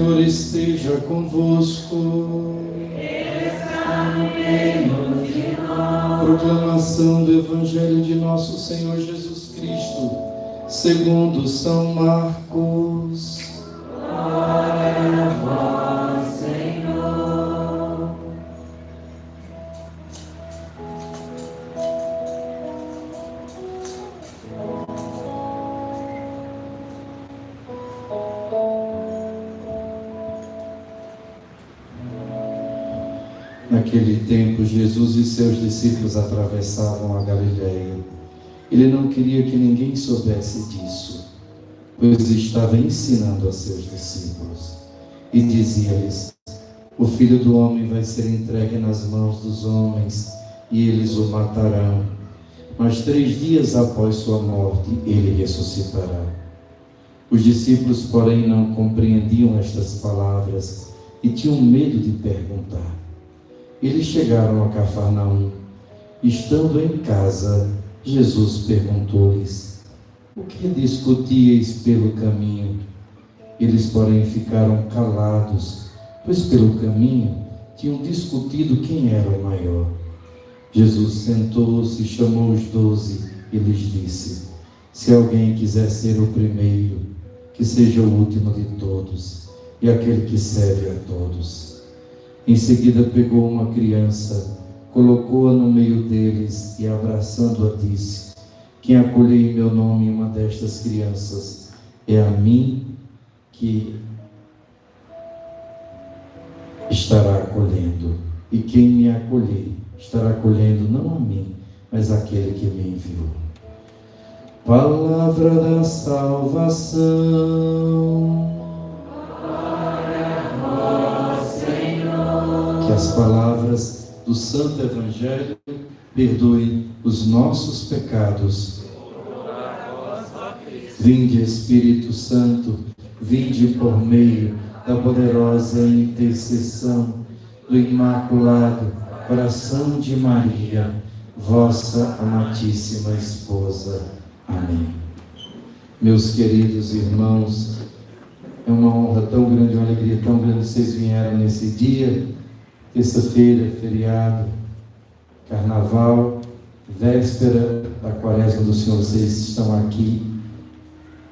Senhor esteja convosco. Ele está no meio de nós. Proclamação do Evangelho de nosso Senhor Jesus Cristo, segundo São Marcos. Glória a vós, Senhor. Naquele tempo, Jesus e seus discípulos atravessavam a Galileia. Ele não queria que ninguém soubesse disso, pois estava ensinando a seus discípulos. E dizia-lhes: o Filho do Homem vai ser entregue nas mãos dos homens, e eles o matarão. Mas 3 dias após sua morte, ele ressuscitará. Os discípulos, porém, não compreendiam estas palavras e tinham medo de perguntar. Eles chegaram a Cafarnaum. Estando em casa, Jesus perguntou-lhes: o que discutíeis pelo caminho? Eles, porém, ficaram calados, pois pelo caminho tinham discutido quem era o maior. Jesus sentou-se, chamou os 12 e lhes disse: se alguém quiser ser o primeiro, que seja o último de todos e aquele que serve a todos. Em seguida pegou uma criança, colocou-a no meio deles e, abraçando-a, disse: quem acolher em meu nome uma destas crianças, é a mim que estará acolhendo. E quem me acolher, estará acolhendo não a mim, mas aquele que me enviou. Palavra da salvação. Que as palavras do Santo Evangelho perdoem os nossos pecados. Vinde, Espírito Santo, vinde por meio da poderosa intercessão do Imaculado Coração de Maria, vossa amadíssima esposa. Amém. Meus queridos irmãos, é uma honra tão grande, uma alegria tão grande que vocês vieram nesse dia. Terça-feira, feriado, carnaval, véspera da quaresma do Senhor, vocês estão aqui.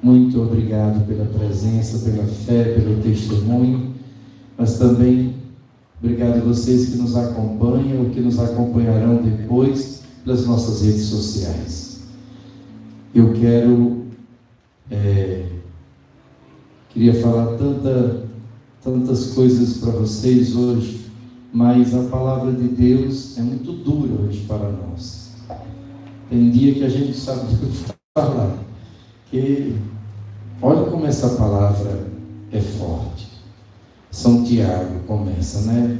Muito obrigado pela presença, pela fé, pelo testemunho, mas também obrigado a vocês que nos acompanham ou que nos acompanharão depois pelas nossas redes sociais. Eu queria falar tantas coisas para vocês hoje, mas a palavra de Deus é muito dura hoje para nós. Tem dia que a gente sabe o que falar, que olha como essa palavra é forte. São Tiago começa, né?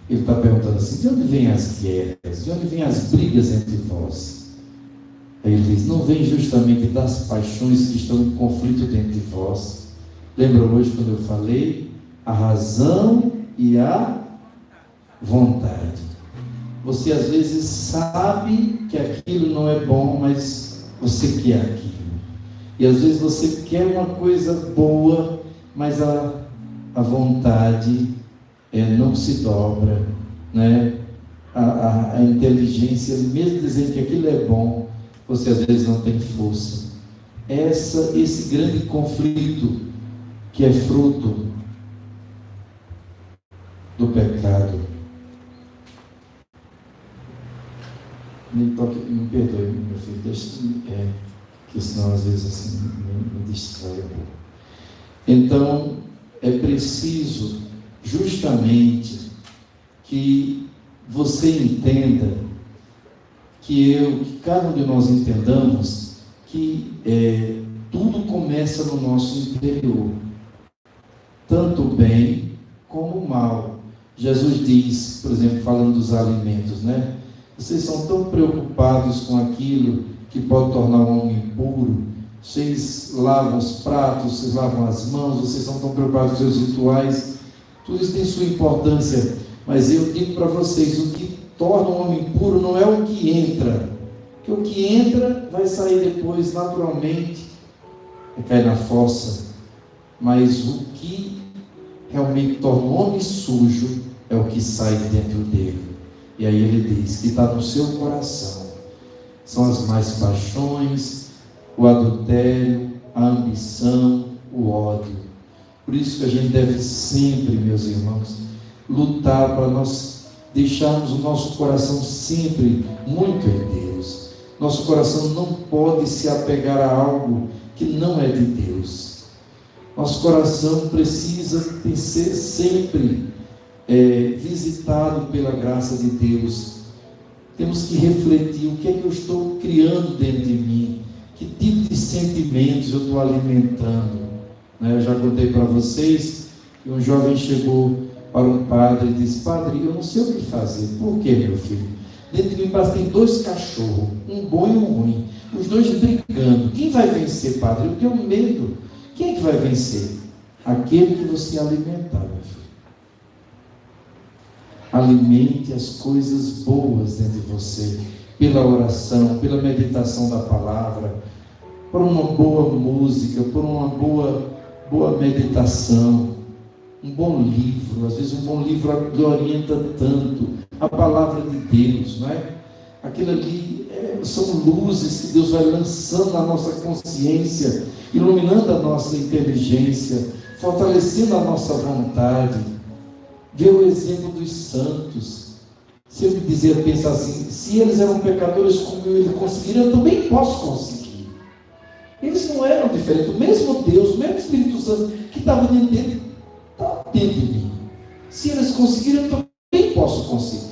Ele está perguntando assim: de onde vêm as guerras? De onde vêm as brigas entre vós? Aí ele diz: não vem justamente das paixões que estão em conflito dentro de vós? Lembra hoje quando eu falei? A razão e a vontade. Você às vezes sabe que aquilo não é bom, mas você quer aquilo. E às vezes você quer uma coisa boa, mas a vontade não se dobra, né? A inteligência, mesmo dizendo que aquilo é bom, você às vezes não tem força. Esse grande conflito que é fruto do pecado. Me perdoe, meu filho, que senão às vezes assim me distrai um pouco. Então, é preciso justamente que você entenda, que cada um de nós entendamos que tudo começa no nosso interior, tanto o bem como o mal. Jesus diz, por exemplo, falando dos alimentos, né? Vocês são tão preocupados com aquilo que pode tornar um homem impuro. Vocês lavam os pratos, vocês lavam as mãos, vocês são tão preocupados com seus rituais. Tudo isso tem sua importância, mas eu digo para vocês, o que torna um homem impuro não é o que entra, porque o que entra vai sair depois naturalmente, cai na fossa, mas o que realmente torna o homem sujo é o que sai de dentro dele. E aí ele diz que está no seu coração. São as más paixões, o adultério, a ambição, o ódio. Por isso que a gente deve sempre, meus irmãos, lutar para nós deixarmos o nosso coração sempre muito em Deus. Nosso coração não pode se apegar a algo que não é de Deus. Nosso coração precisa ser sempre visitado pela graça de Deus. Temos que refletir o que é que eu estou criando dentro de mim, que tipo de sentimentos eu estou alimentando. Eu já contei para vocês que um jovem chegou para um padre e disse: padre, eu não sei o que fazer. Por quê, meu filho? Dentro de mim tem 2 cachorros, um bom e um ruim, os 2 brigando. Quem vai vencer, padre? Eu tenho medo. Quem é que vai vencer? Aquele que você alimentar, meu filho. Alimente as coisas boas dentro de você, pela oração, pela meditação da palavra, por uma boa música, por uma boa meditação, um bom livro. Às vezes um bom livro lhe orienta tanto, a palavra de Deus, não é? Aquilo ali são luzes que Deus vai lançando na nossa consciência, iluminando a nossa inteligência, fortalecendo a nossa vontade. Ver o exemplo dos santos. Se eu me dizer, pensar assim, se eles eram pecadores como eles conseguiram, eu também posso conseguir. Eles não eram diferentes. O mesmo Deus, o mesmo Espírito Santo que estava dentro dele, está dentro de mim. Se eles conseguiram, eu também posso conseguir.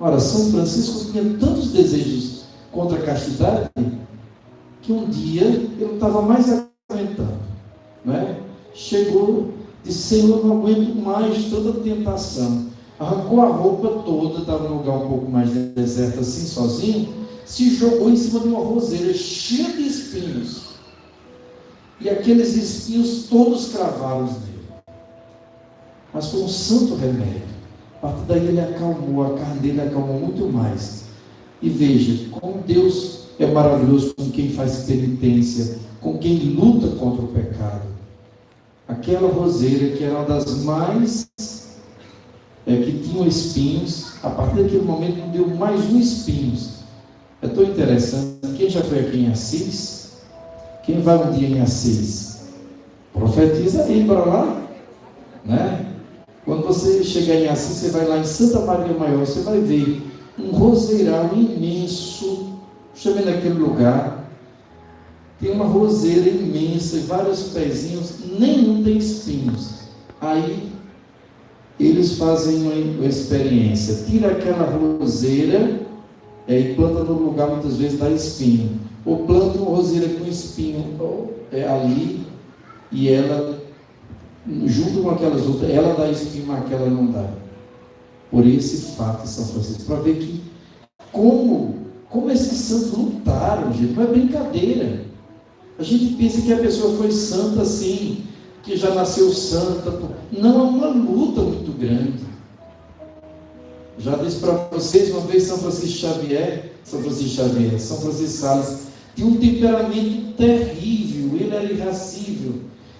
Ora, São Francisco tinha tantos desejos contra a castidade, que um dia ele não estava mais aguentando, não é? Chegou, disse: Senhor, eu não aguento mais toda tentação. Arrancou a roupa toda, estava num lugar um pouco mais deserto assim, sozinho, se jogou em cima de uma roseira cheia de espinhos, e aqueles espinhos todos cravaram nele. Mas foi um santo remédio. A partir daí ele acalmou, a carne dele acalmou muito mais. E veja como Deus é maravilhoso com quem faz penitência, com quem luta contra o pecado. Aquela roseira que era uma das mais que tinham espinhos, a partir daquele momento não deu mais um espinho. É tão interessante. Quem já foi aqui em Assis? Quem vai um dia em Assis? Profetiza aí para lá, né? Quando você chegar em Assis, você vai lá em Santa Maria Maior, você vai ver um roseiral imenso, chamando aquele lugar. Tem uma roseira imensa, vários pezinhos, nenhum tem espinhos. Aí eles fazem uma experiência, tira aquela roseira e planta no lugar, muitas vezes dá espinho, ou planta uma roseira com espinho ali, e ela, junto com aquelas outras, ela dá espinho, mas aquela não dá. Por esse fato, São Francisco, para ver que como esses santos lutaram, gente, não é brincadeira. A gente pensa que a pessoa foi santa assim, que já nasceu santa. Não, é uma luta muito grande. Já disse para vocês uma vez, São Francisco Xavier, São Francisco Sales, tinha um temperamento terrível, ele era irascível,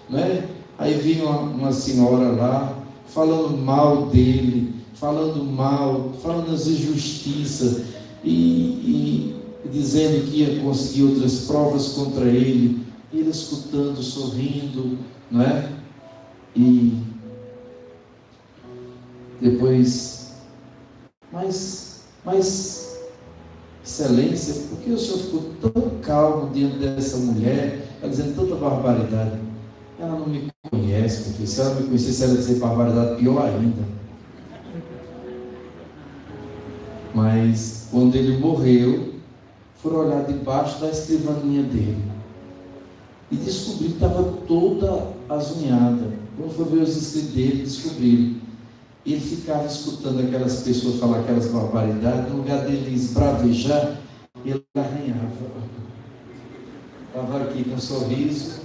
né? Aí vinha uma senhora lá, falando mal dele, falando as injustiças, e dizendo que ia conseguir outras provas contra ele, ele escutando, sorrindo, não é? E depois, mas excelência, por que o senhor ficou tão calmo diante dessa mulher, ela dizendo tanta barbaridade? Ela não me conhece, porque se ela me conhecesse, ela ia dizer barbaridade pior ainda. Mas quando ele morreu, foram olhar debaixo da escrivaninha dele e descobriram que estava toda azunhada. Quando foi ver os escritos dele, descobriram. Ele ficava escutando aquelas pessoas falar aquelas barbaridades, no lugar dele esbravejar, ele arranhava. Estava aqui com um sorriso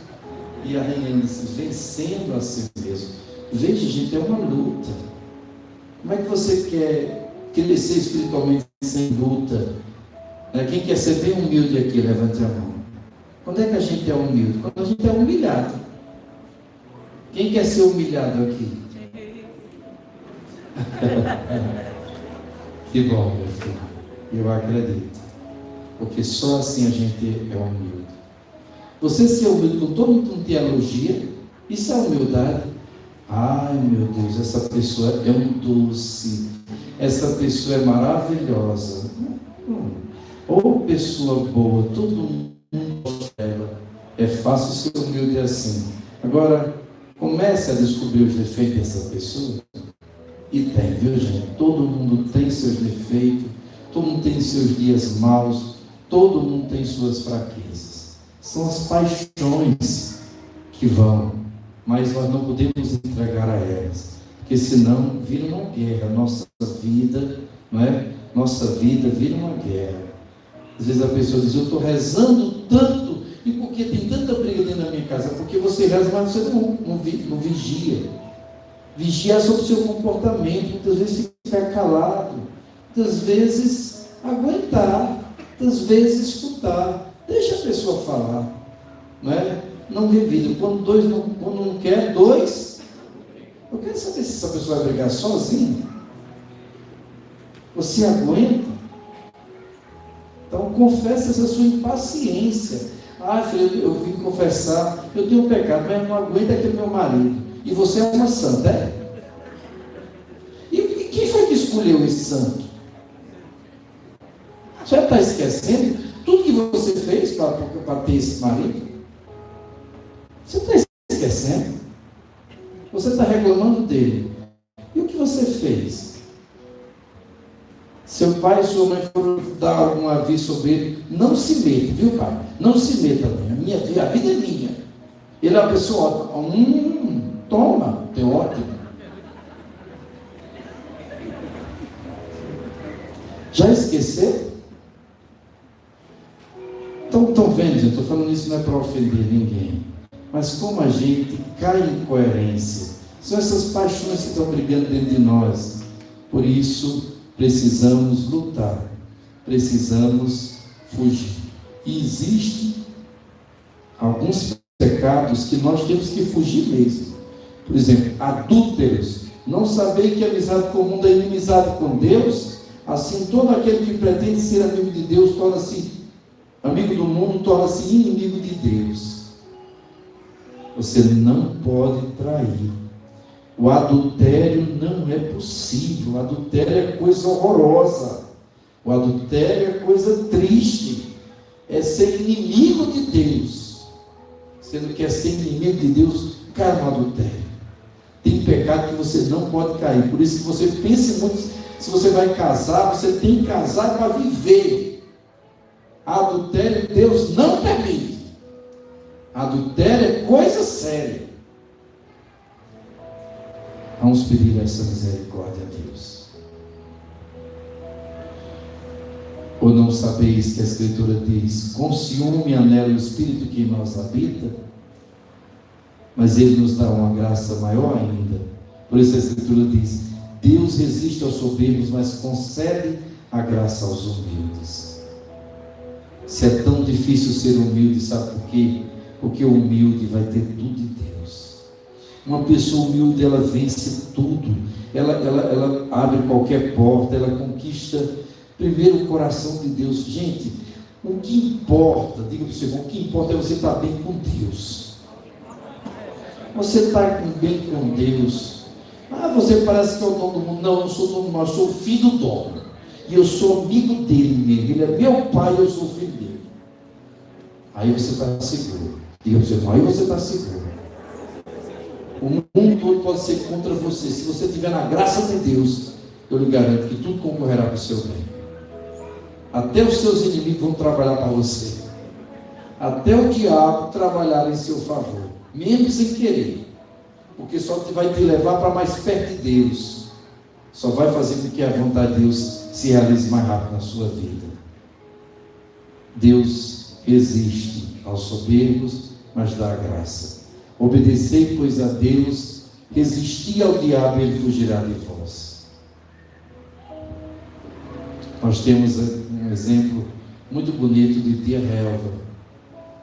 e arranhando, vencendo a si mesmo. Veja, gente, é uma luta. Como é que você quer crescer espiritualmente sem luta? Quem quer ser bem humilde aqui, levante a mão. Quando é que a gente é humilde? Quando a gente é humilhado. Quem quer ser humilhado aqui? Que bom, meu filho. Eu acredito. Porque só assim a gente é humilde. Você ser humilde com todo mundo não te elogia, isso é humildade. Ai, meu Deus, essa pessoa é um doce. Essa pessoa é maravilhosa. Ou pessoa boa, todo mundo gosta dela. É fácil ser humilde assim. Agora, comece a descobrir os defeitos dessa pessoa. E tem, viu, gente? Todo mundo tem seus defeitos, todo mundo tem seus dias maus, todo mundo tem suas fraquezas. São as paixões que vão, mas nós não podemos entregar a elas, porque senão vira uma guerra. Nossa vida, não é? Nossa vida vira uma guerra. Às vezes a pessoa diz: eu estou rezando tanto, e por que tem tanta briga dentro da minha casa? Porque você reza, mas você não vigia. Vigiar sobre o seu comportamento, muitas vezes ficar calado, muitas vezes aguentar, muitas vezes escutar. Deixa a pessoa falar, não é? Não revida. Quando não quer, dois. Eu quero saber se essa pessoa vai brigar sozinha. Você aguenta? Então confessa essa sua impaciência. Ah, filho, eu vim confessar, eu tenho um pecado, mas eu não aguento aquele meu marido. E você é uma santa, é? E quem foi que escolheu esse santo? Você já está esquecendo tudo que você fez para ter esse marido? Você está esquecendo? Você está reclamando dele. E o que você fez? Seu pai e sua mãe foram dar algum aviso sobre ele. Não se meta, viu, pai? Não se meta, mãe. A vida é minha. Ele é uma pessoa ótima. Toma, teu ótimo. Já esqueceu? Estão vendo, eu estou falando isso não é para ofender ninguém. Mas como a gente cai em incoerência. São essas paixões que estão brigando dentro de nós. Por isso, precisamos lutar. Precisamos fugir. E existem alguns pecados que nós temos que fugir mesmo. Por exemplo, adúlteros. Não saber que a amizade comum da inimizade com Deus. Assim, todo aquele que pretende ser amigo de Deus torna-se amigo do mundo, torna-se inimigo de Deus. Você não pode trair. O adultério não é possível. O adultério é coisa horrorosa. O adultério é coisa triste. É ser inimigo de Deus. Sendo que é ser inimigo de Deus, cai no adultério. Tem pecado que você não pode cair. Por isso que você pense muito, se você vai casar, você tem que casar para viver. Adultério Deus não permite. Adultério é coisa séria. Vamos pedir essa misericórdia a Deus. Ou não sabeis que a Escritura diz: com ciúme anela o Espírito que em nós habita? Mas Ele nos dá uma graça maior ainda. Por isso a Escritura diz: Deus resiste aos soberbos, mas concede a graça aos humildes. Se é tão difícil ser humilde, sabe por quê? Porque o humilde vai ter tudo de Deus. Uma pessoa humilde, ela vence tudo. Ela abre qualquer porta, ela conquista primeiro o coração de Deus. Gente, o que importa, diga para o seu irmão, o que importa é você estar bem com Deus. Você está bem com Deus. Ah, você parece que é o dono do mundo. Não, eu não sou o dono do mundo, eu sou o filho do dono. E eu sou amigo dele mesmo. Ele é meu pai, eu sou filho dele. Aí você está seguro. Diga para o seu irmão, aí você está seguro. O mundo todo pode ser contra você. Se você estiver na graça de Deus, eu lhe garanto que tudo concorrerá para o seu bem. Até os seus inimigos vão trabalhar para você. Até o diabo trabalhar em seu favor, mesmo sem querer. Porque só vai te levar para mais perto de Deus. Só vai fazer com que a vontade de Deus se realize mais rápido na sua vida. Deus resiste aos soberbos, mas dá a graça. Obedecei, pois, a Deus, resisti ao diabo e ele fugirá de vós. Nós temos um exemplo muito bonito de tia Helva.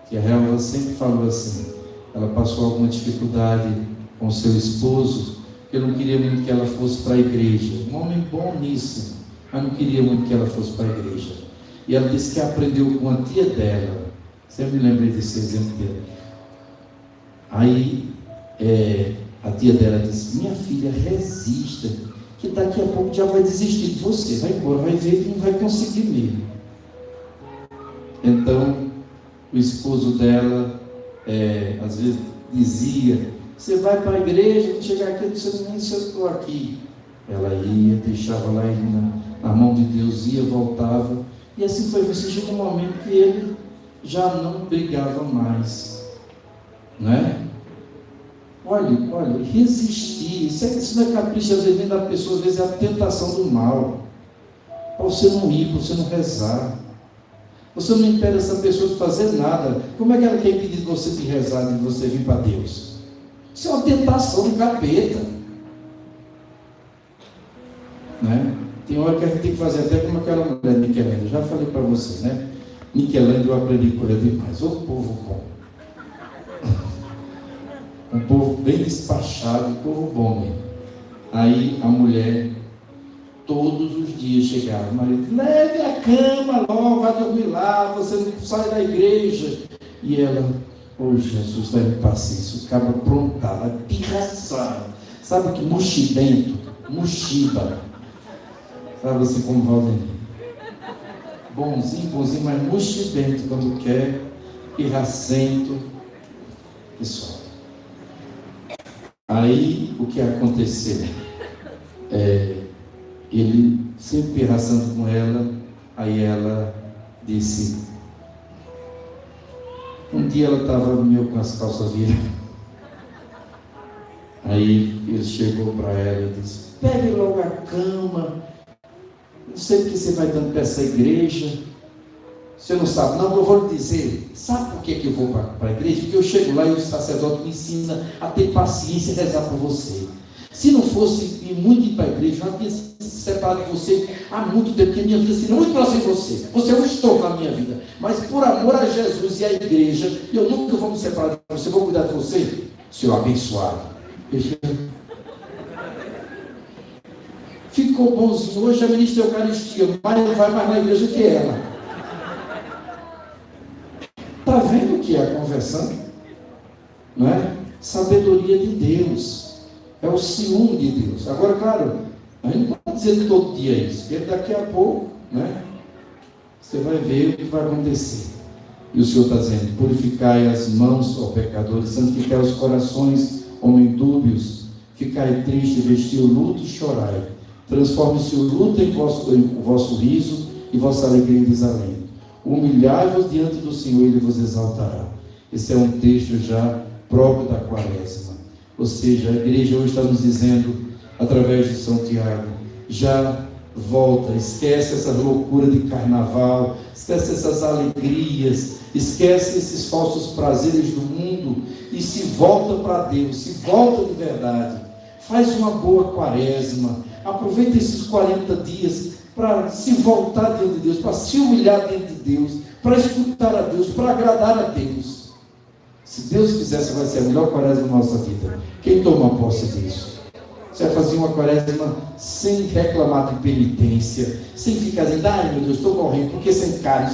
Tia Helva sempre falou assim, ela passou alguma dificuldade com seu esposo, que não queria muito que ela fosse para a igreja. Um homem boníssimo, mas não queria muito que ela fosse para a igreja. E ela disse que aprendeu com a tia dela. Sempre me lembrei desse exemplo dela. Aí a tia dela disse: minha filha, resista, que daqui a pouco já vai desistir de você, vai embora, vai ver que não vai conseguir mesmo. Então o esposo dela às vezes dizia: você vai para a igreja, quando chegar aqui, você nem se eu estou aqui. Ela ia, deixava lá ele na mão de Deus, ia, voltava, e assim foi. Você chegou um momento que ele já não brigava mais, não é? Olha, resistir, isso não é capricho, às vezes vem da pessoa, às vezes é a tentação do mal, para você não ir, para você não rezar. Você não impede essa pessoa de fazer nada. Como é que ela quer impedir de você de rezar, de você vir para Deus? Isso é uma tentação do capeta, né? Tem hora que a gente tem que fazer até como aquela mulher Michelangelo. Já falei para vocês, né? Michelangelo, eu aprendi com ele demais. Ô povo bom, um povo bem despachado, um povo bom mesmo. Aí a mulher todos os dias chegava: o marido, leve a cama logo, vai dormir lá, você não sai da igreja. E ela: oh Jesus, dá-me paciência, o cabra aprontava, pirraçava, sabe que mochibento, mochiba, sabe assim como Valdemir, bonzinho, mas mochibento quando quer, pirracento, pessoal. Aí o que aconteceu? Ele sempre pirraçando com ela. Aí ela disse, um dia ela estava meio com as calças viradas. Aí ele chegou para ela e disse: pegue logo a cama, não sei porque você vai dando para essa igreja, você não sabe. Não, eu vou lhe dizer, sabe por que eu vou para a igreja? Porque eu chego lá e o sacerdote me ensina a ter paciência e rezar por você. Se não fosse muito ir para a igreja, eu já tinha se separado de você há muito tempo, porque a minha vida seria muito próxima de você. Você é um estorvo na minha vida. Mas por amor a Jesus e à igreja, eu nunca vou me separar de você, vou cuidar de você, seu abençoado. Ficou bonzinho. Hoje a ministra da Eucaristia, mas não vai mais na igreja que ela. Está vendo o que é a conversão? Não é? Sabedoria de Deus. É o ciúme de Deus. Agora, claro, a gente não pode dizer todo dia isso, porque daqui a pouco, né, você vai ver o que vai acontecer. E o Senhor está dizendo: purificai as mãos, ó pecadores, santificai os corações, homens dúbios, ficai triste, vestir o luto e chorai. Transforme-se o luto em vosso riso e vossa alegria em desalento. Humilhai-vos diante do Senhor e Ele vos exaltará. Esse é um texto já próprio da Quaresma. Ou seja, a igreja hoje está nos dizendo, através de São Tiago: já volta, esquece essa loucura de carnaval, esquece essas alegrias, esquece esses falsos prazeres do mundo e se volta para Deus, se volta de verdade. Faz uma boa Quaresma, aproveita esses 40 dias para se voltar diante de Deus, para se humilhar diante de Deus, para escutar a Deus, para agradar a Deus. Se Deus quiser, essa vai ser a melhor Quaresma da nossa vida. Quem toma posse disso? Você vai fazer uma Quaresma sem reclamar de penitência, sem ficar dizendo: ai meu Deus, estou morrendo, porque sem carne,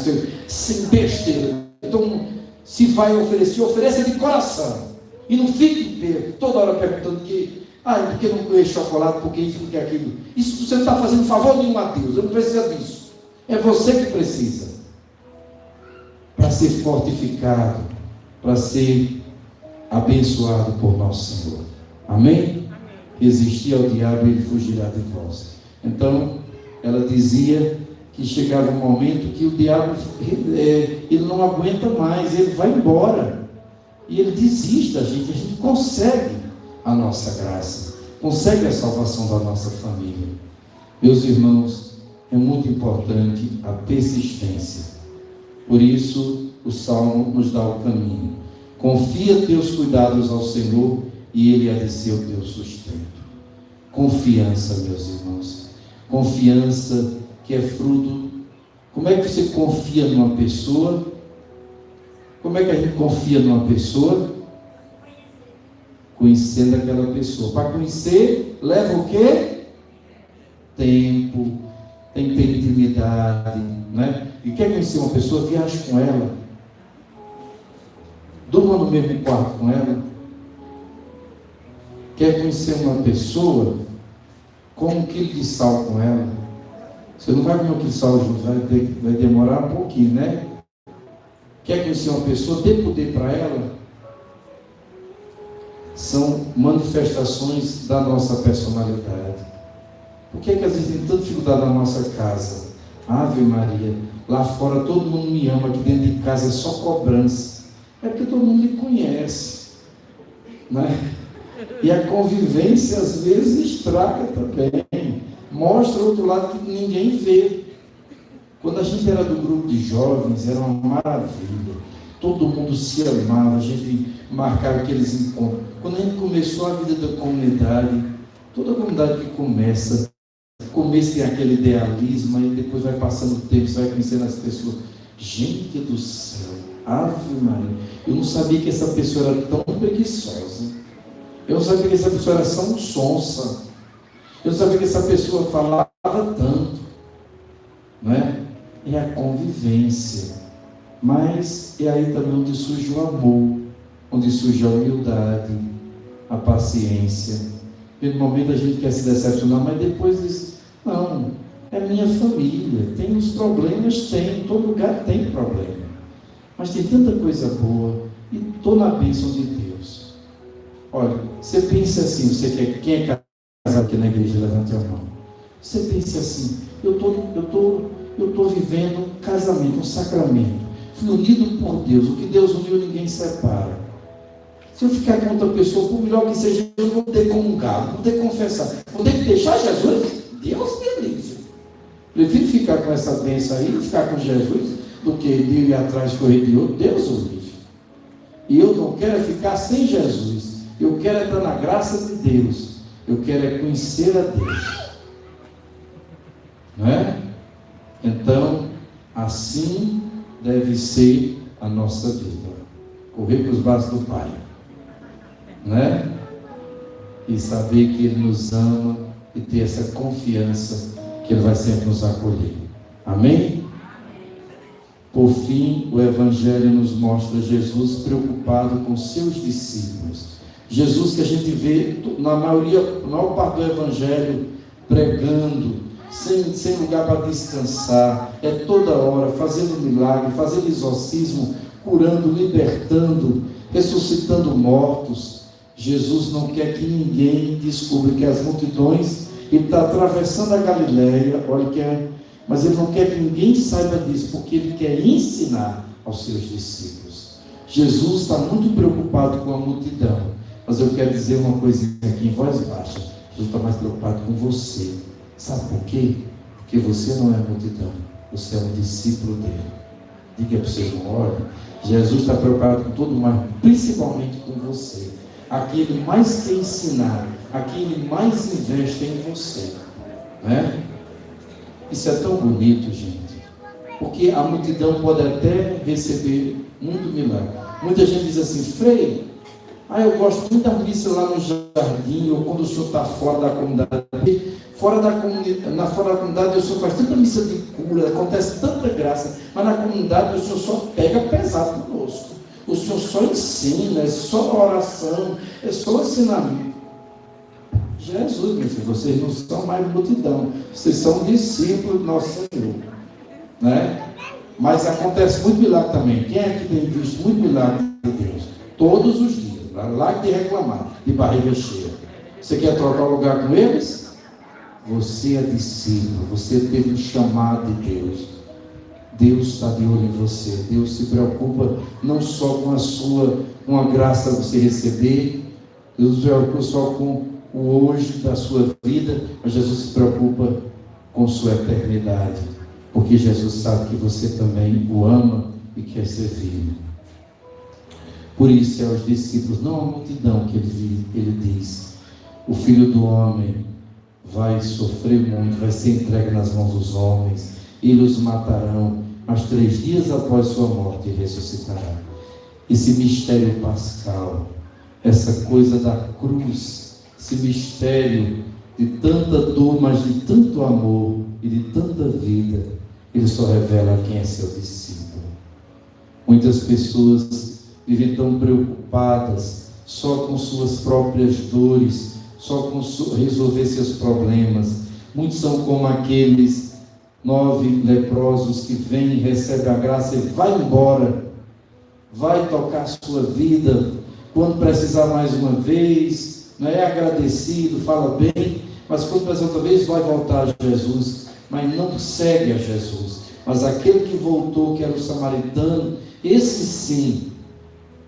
sem besteira. Então, se vai oferecer, ofereça de coração. E não fique toda hora perguntando porque não comer chocolate, porque isso, porque aquilo. Isso você não está fazendo favor nenhum a Deus. Eu não preciso disso. É você que precisa. Para ser fortificado, para ser abençoado por nosso Senhor. Amém? Resistir ao diabo e ele fugirá de vós. Então, ela dizia que chegava um momento que o diabo, ele não aguenta mais, ele vai embora. E ele desiste da gente. A gente consegue a nossa graça, consegue a salvação da nossa família. Meus irmãos, é muito importante a persistência. Por isso, o Salmo nos dá o caminho. Confia teus cuidados ao Senhor e Ele há de ser o teu sustento. Confiança, meus irmãos. Confiança que é fruto. Como é que você confia numa pessoa? Como é que a gente confia numa pessoa? conhecendo aquela pessoa. Para conhecer, leva o quê? Tempo, tem que ter intimidade, né? E quer conhecer uma pessoa, viaje com ela. Durma no mesmo quarto com ela. Quer conhecer uma pessoa, come um quilo de sal com ela. Você não vai comer um quilo de sal junto, vai demorar um pouquinho, né? Quer conhecer uma pessoa, dê poder para ela. São manifestações da nossa personalidade. Por que às vezes tem tanta dificuldade na nossa casa? Ave Maria, lá fora todo mundo me ama, aqui dentro de casa é só cobrança. É porque todo mundo me conhece, né? E a convivência às vezes estraga também, mostra outro lado que ninguém vê. Quando a gente era do grupo de jovens, era uma maravilha, todo mundo se amava, a gente marcava aqueles encontros. Quando a gente começou a vida da comunidade, toda comunidade que começa tem aquele idealismo, aí depois vai passando o tempo, você vai conhecendo as pessoas. Gente do céu, Ave Maria, eu não sabia que essa pessoa era tão preguiçosa. Eu não sabia que essa pessoa era tão sonsa. Eu não sabia que essa pessoa falava tanto. Não é? É a convivência. Mas é aí também onde surge o amor, onde surge a humildade, a paciência. No momento a gente quer se decepcionar, mas depois diz, não, é minha família, tem os problemas, tem, em todo lugar tem problema. Mas tem tanta coisa boa e estou na bênção de Deus. Olha, você pensa assim, quem é casado aqui na igreja, levante a mão. Você pensa assim, eu tô vivendo um casamento, um sacramento, fui unido por Deus, o que Deus uniu ninguém separa. Se eu ficar com outra pessoa, por melhor que seja, eu vou ter comungar, vou ter que confessar, vou ter que deixar Jesus, Deus me livre. Prefiro ficar com essa bênção aí, ficar com Jesus, do que ir atrás correr de outro, Deus o livre. E eu não quero ficar sem Jesus. Eu quero estar na graça de Deus. Eu quero conhecer a Deus. Não é? Então, assim deve ser a nossa vida. Correr para os braços do Pai. Não é? E saber que Ele nos ama e ter essa confiança que Ele vai sempre nos acolher. Amém? Por fim, o Evangelho nos mostra Jesus preocupado com seus discípulos. Jesus que a gente vê, na maior parte do Evangelho, pregando, sem lugar para descansar, é toda hora, fazendo milagre, fazendo exorcismo, curando, libertando, ressuscitando mortos. Jesus não quer que ninguém descubra que as multidões, Ele está atravessando a Galileia, olha que é, mas Ele não quer que ninguém saiba disso, porque Ele quer ensinar aos seus discípulos. Jesus está muito preocupado com a multidão. Mas eu quero dizer uma coisinha aqui em voz baixa. Jesus está mais preocupado com você. Sabe por quê? Porque você não é a multidão. Você é um discípulo dele. Diga para o seu irmão, olha, Jesus está preocupado com todo mundo, principalmente com você. Aqui Ele mais quer ensinar. Aqui Ele mais investe em você. Né? Isso é tão bonito, gente. Porque a multidão pode até receber muito milagre. Muita gente diz assim, Frei, eu gosto muito da missa lá no jardim, ou quando o senhor está fora da comunidade. Fora da comunidade o senhor faz tanta missa de cura, acontece tanta graça, mas na comunidade o senhor só pega pesado conosco. O senhor só ensina, é só oração, é só ensinamento. Jesus, meu filho, vocês não são mais multidão, vocês são discípulos do nosso Senhor. Né? Mas acontece muito milagre também. Quem é que tem visto muito milagre de Deus? Todos os dias. Lá de reclamar, de barriga cheia. Você quer trocar o lugar com eles? Você é discípulo, você teve um chamado de Deus. Deus está de olho em você. Deus se preocupa não só com a graça que você receber, Deus se preocupa só com o hoje da sua vida, mas Jesus se preocupa com sua eternidade, porque Jesus sabe que você também o ama e quer servir. Por isso é aos discípulos, não à multidão, que ele diz, o Filho do Homem vai sofrer muito, vai ser entregue nas mãos dos homens, eles os matarão, mas 3 dias após sua morte ele ressuscitará. Esse mistério pascal, essa coisa da cruz, esse mistério de tanta dor, mas de tanto amor e de tanta vida, ele só revela quem é seu discípulo. Muitas pessoas vivem tão preocupadas só com suas próprias dores, só com resolver seus problemas. Muitos são como aqueles 9 leprosos que vêm e recebem a graça e vai embora, vai tocar a sua vida, quando precisar mais uma vez, não é agradecido, fala bem, mas quando precisar outra vez vai voltar a Jesus, mas não segue a Jesus. Mas aquele que voltou, que era o samaritano, esse sim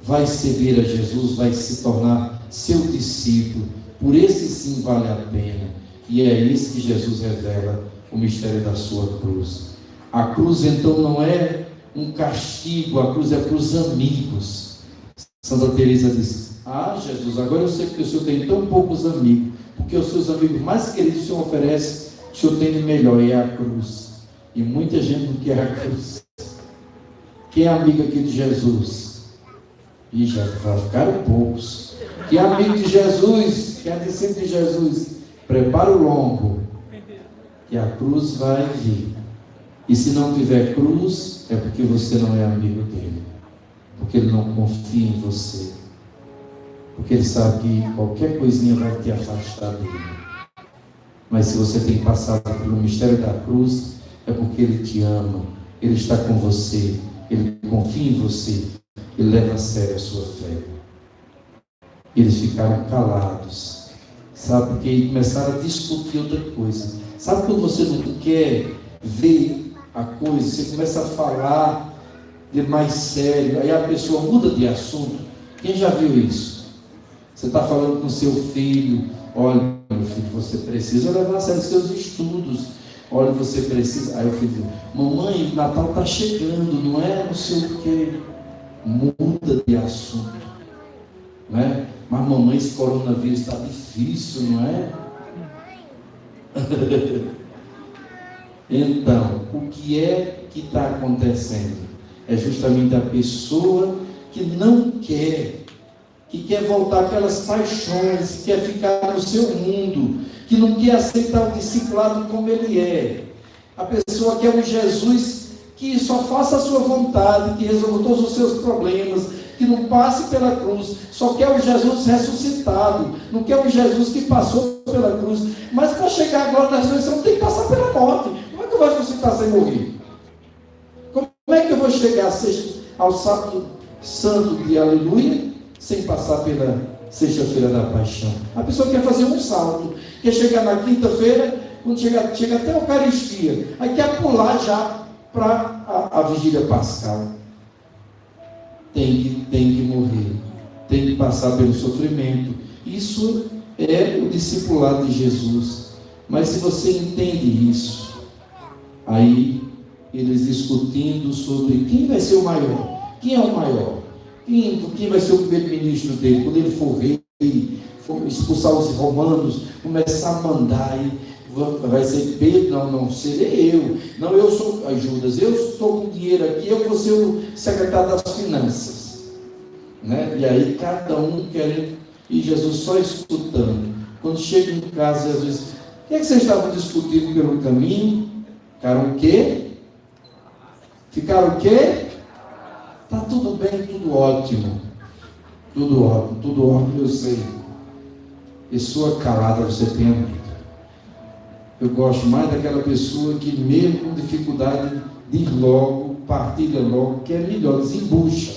vai servir a Jesus, vai se tornar seu discípulo, por esse sim vale a pena. E é isso que Jesus revela, o mistério da sua cruz. A cruz então não é um castigo, a cruz é para os amigos. Santa Teresa diz: ah, Jesus, agora eu sei que o Senhor tem tão poucos amigos, porque os seus amigos mais queridos o Senhor oferece, o Senhor tem de melhor, e é a cruz. E muita gente não quer a cruz. Quem é amigo aqui de Jesus? E já ficaram poucos. Quem é amigo de Jesus, quem é discípulo de Jesus, prepara o lombo, que a cruz vai vir. E se não tiver cruz, é porque você não é amigo dele, porque ele não confia em você, porque ele sabe que qualquer coisinha vai te afastar dele. Mas se você tem passado pelo mistério da cruz, é porque ele te ama, ele está com você, ele confia em você, ele leva a sério a sua fé. Eles ficaram calados, sabe, porque começaram a discutir outra coisa. Sabe quando você não quer ver a coisa, você começa a falar de mais sério, aí a pessoa muda de assunto. Quem já viu isso? Você está falando com seu filho: olha, meu filho, você precisa levar a sério seus estudos. Olha, você precisa. Aí o filho: mamãe, o Natal está chegando, não é? Não sei o que. Muda de assunto, não é? Mas mamãe, esse coronavírus está difícil, não é? Então, o que é que está acontecendo? É justamente a pessoa que não quer, que quer voltar àquelas paixões, que quer ficar no seu mundo, que não quer aceitar o discipulado como ele é. A pessoa quer um Jesus que só faça a sua vontade, que resolva todos os seus problemas, que não passe pela cruz, só quer o Jesus ressuscitado, não quer o Jesus que passou pela cruz. Mas para chegar agora na ressurreição tem que passar pela morte. Como é que eu vou ressuscitar sem morrer? Como é que eu vou chegar ao sábado santo de aleluia sem passar pela sexta-feira da paixão? A pessoa quer fazer um salto, quer chegar na quinta-feira, quando chega até a Eucaristia, aí quer pular já para a vigília pascal. Tem que morrer, tem que passar pelo sofrimento. Isso é o discipulado de Jesus. Mas se você entende isso, aí eles discutindo sobre quem vai ser o maior, quem é o maior, quem vai ser o primeiro-ministro dele, quando ele for rei, for expulsar os romanos, começar a mandar, e vai ser Pedro, não serei eu, não, eu sou Judas, eu estou com dinheiro aqui, eu vou ser o secretário das finanças, né? E aí cada um querendo, e Jesus só escutando. Quando chega em casa, Jesus diz: o que é que vocês estavam discutindo pelo caminho? Ficaram o quê? Ficaram o quê? Está tudo bem, tudo ótimo, eu sei. Pessoa calada, você tem amigo. Eu gosto mais daquela pessoa que, mesmo com dificuldade, diz logo, partilha logo, que é melhor, desembucha,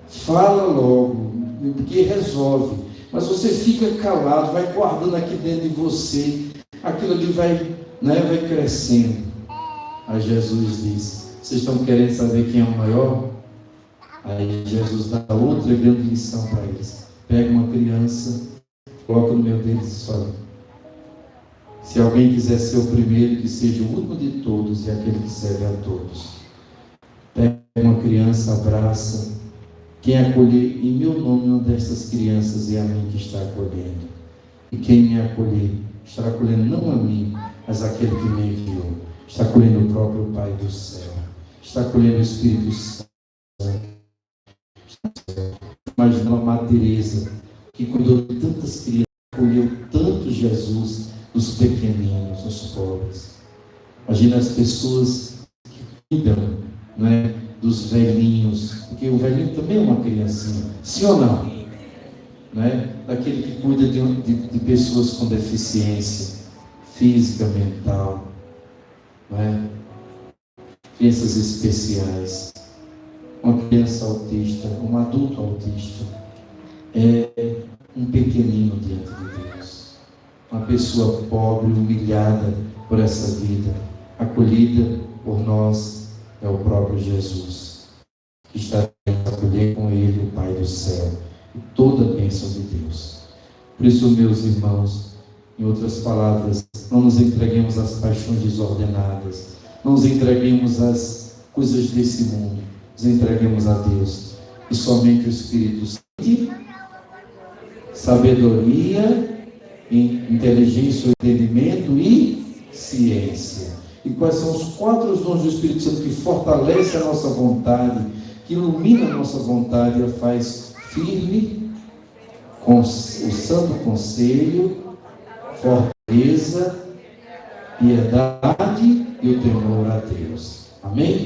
fala logo, porque resolve. Mas você fica calado, vai guardando aqui dentro de você, aquilo ali vai crescendo. Aí Jesus diz: vocês estão querendo saber quem é o maior? Aí Jesus dá outra grande lição para eles: pega uma criança, coloca no meio deles e fala: se alguém quiser ser o primeiro, que seja o último de todos e aquele que serve a todos. Pega uma criança, abraça. Quem acolher em meu nome uma dessas crianças é a mim que está acolhendo. E quem me acolher, estará acolhendo não a mim, mas aquele que me enviou. Está acolhendo o próprio Pai do céu. Está acolhendo o Espírito Santo. Teresa, que cuidou de tantas crianças, acolheu tanto Jesus, os pequeninos, os pobres. Imagina as pessoas que cuidam, não é, dos velhinhos, porque o velhinho também é uma criancinha, sim ou não? Não é? Daquele que cuida de pessoas com deficiência física, mental, não é? Crianças especiais, uma criança autista, um adulto autista, é um pequenino diante de Deus, uma pessoa pobre, humilhada por essa vida, acolhida por nós, é o próprio Jesus, que está a acolher com Ele o Pai do céu, e toda a bênção de Deus. Por isso, meus irmãos, em outras palavras, não nos entreguemos às paixões desordenadas, não nos entreguemos às coisas desse mundo, nos entreguemos a Deus, e somente o Espírito Santo, sabedoria, inteligência, entendimento e ciência. E quais são os 4 dons do Espírito Santo que fortalece a nossa vontade, que ilumina a nossa vontade e a faz firme, com o santo conselho, fortaleza, piedade e o temor a Deus. Amém?